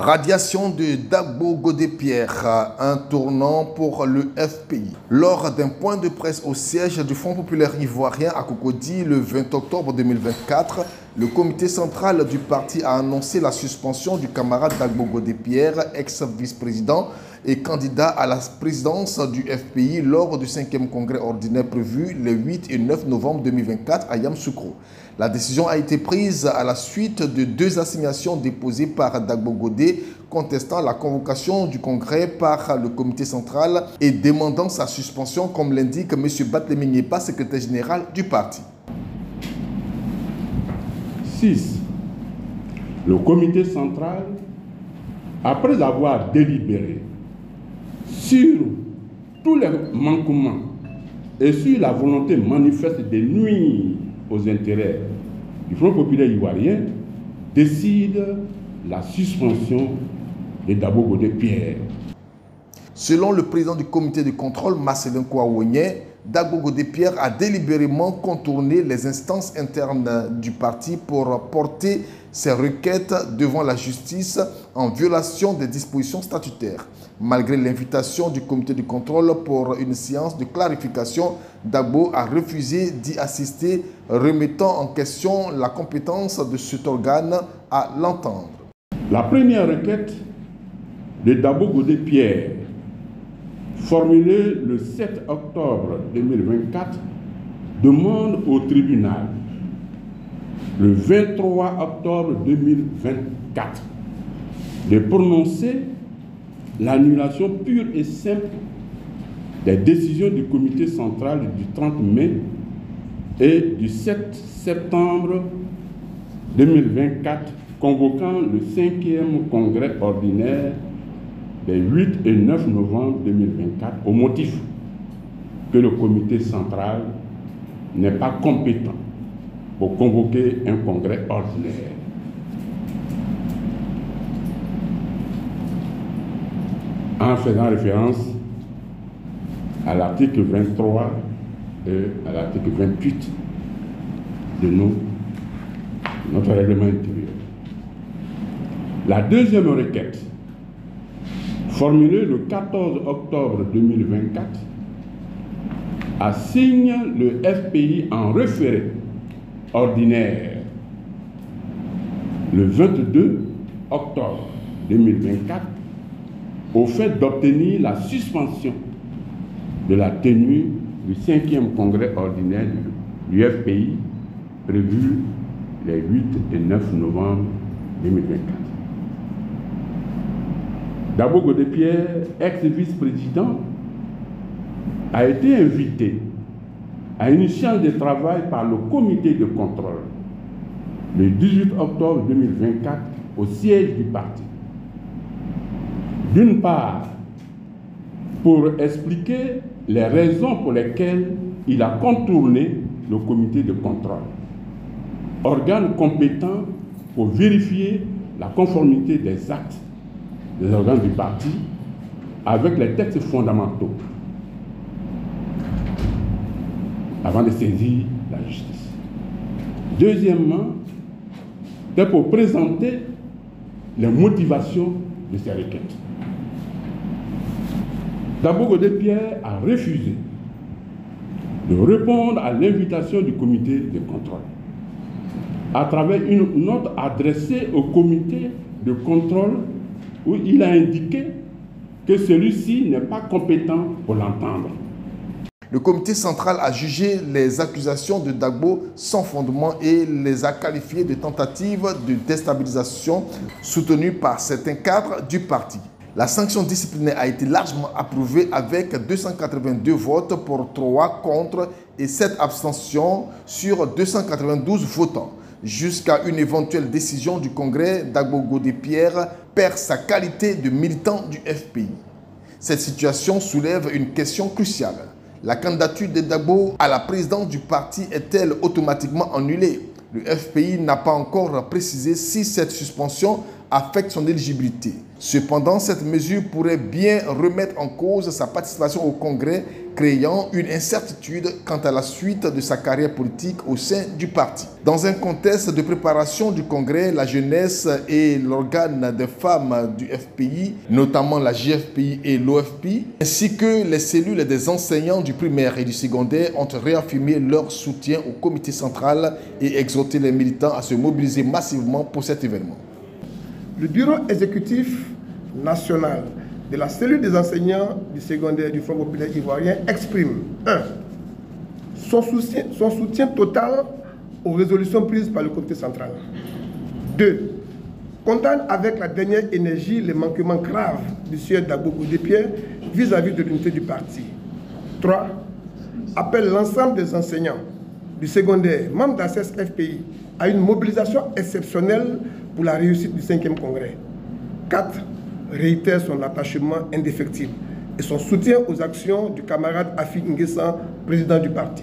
Radiation de Dagbo Godépierre, un tournant pour le FPI. Lors d'un point de presse au siège du Front populaire ivoirien à Cocody le 20 octobre 2024, le comité central du parti a annoncé la suspension du camarade Dagbo Godépierre, ex-vice-président et candidat à la présidence du FPI lors du 5e congrès ordinaire prévu les 8 et 9 novembre 2024 à Yamoussoukro. La décision a été prise à la suite de 2 assignations déposées par Dagbo Godé contestant la convocation du congrès par le comité central et demandant sa suspension, comme l'indique M. Barthélémy Nyeba, secrétaire général du parti. 6. Le comité central, après avoir délibéré sur tous les manquements et sur la volonté manifeste de nuire aux intérêts du Front populaire ivoirien, décide la suspension de Dagbo Godépierre. Selon le président du comité de contrôle, Marcelin Kouaouigné, Dagbo Godépierre a délibérément contourné les instances internes du parti pour porter ses requêtes devant la justice en violation des dispositions statutaires. Malgré l'invitation du comité de contrôle pour une séance de clarification, Dagbo a refusé d'y assister, remettant en question la compétence de cet organe à l'entendre. La première requête de Dagbo Godépierre, formulée le 7 octobre 2024, demande au tribunal, le 23 octobre 2024, de prononcer l'annulation pure et simple des décisions du comité central du 30 mai et du 7 septembre 2024 convoquant le 5e congrès ordinaire des 8 et 9 novembre 2024 au motif que le comité central n'est pas compétent pour convoquer un congrès ordinaire. En faisant référence à l'article 23 et à l'article 28 de notre règlement intérieur. La deuxième requête, formulée le 14 octobre 2024, assigne le FPI en référé ordinaire le 22 octobre 2024 au fait d'obtenir la suspension de la tenue du 5e congrès ordinaire du FPI prévu les 8 et 9 novembre 2024. Dagbo Godépierre, ex-vice-président, a été invité à une séance de travail par le comité de contrôle le 18 octobre 2024 au siège du parti. D'une part, pour expliquer les raisons pour lesquelles il a contourné le comité de contrôle, organe compétent pour vérifier la conformité des actes des organes du parti avec les textes fondamentaux avant de saisir la justice. Deuxièmement, c'est pour présenter les motivations de ces requêtes. Dagbo Godépierre a refusé de répondre à l'invitation du comité de contrôle à travers une note adressée au comité de contrôle où il a indiqué que celui-ci n'est pas compétent pour l'entendre. Le comité central a jugé les accusations de Dagbo sans fondement et les a qualifiées de tentatives de déstabilisation soutenues par certains cadres du parti. La sanction disciplinaire a été largement approuvée avec 282 votes pour 3 contre et 7 abstentions sur 292 votants. Jusqu'à une éventuelle décision du congrès, Dagbo Godépierre perd sa qualité de militant du FPI. Cette situation soulève une question cruciale. La candidature de Dagbo à la présidence du parti est-elle automatiquement annulée? Le FPI n'a pas encore précisé si cette suspension affecte son éligibilité. Cependant, cette mesure pourrait bien remettre en cause sa participation au Congrès, créant une incertitude quant à la suite de sa carrière politique au sein du parti. Dans un contexte de préparation du Congrès, la jeunesse et l'organe des femmes du FPI, notamment la JFPI et l'OFPI, ainsi que les cellules des enseignants du primaire et du secondaire ont réaffirmé leur soutien au comité central et exhorté les militants à se mobiliser massivement pour cet événement. Le bureau exécutif national de la cellule des enseignants du secondaire du Front populaire ivoirien exprime 1. Son soutien total aux résolutions prises par le comité central. 2. Condamne avec la dernière énergie les manquements graves du sieur Dagbo Godépierre vis-à-vis de l'unité du parti. 3. Appelle l'ensemble des enseignants du secondaire, membres d'ACES FPI, à une mobilisation exceptionnelle pour la réussite du 5e congrès. 4. Réitère son attachement indéfectible et son soutien aux actions du camarade Afi Nguessan, président du parti.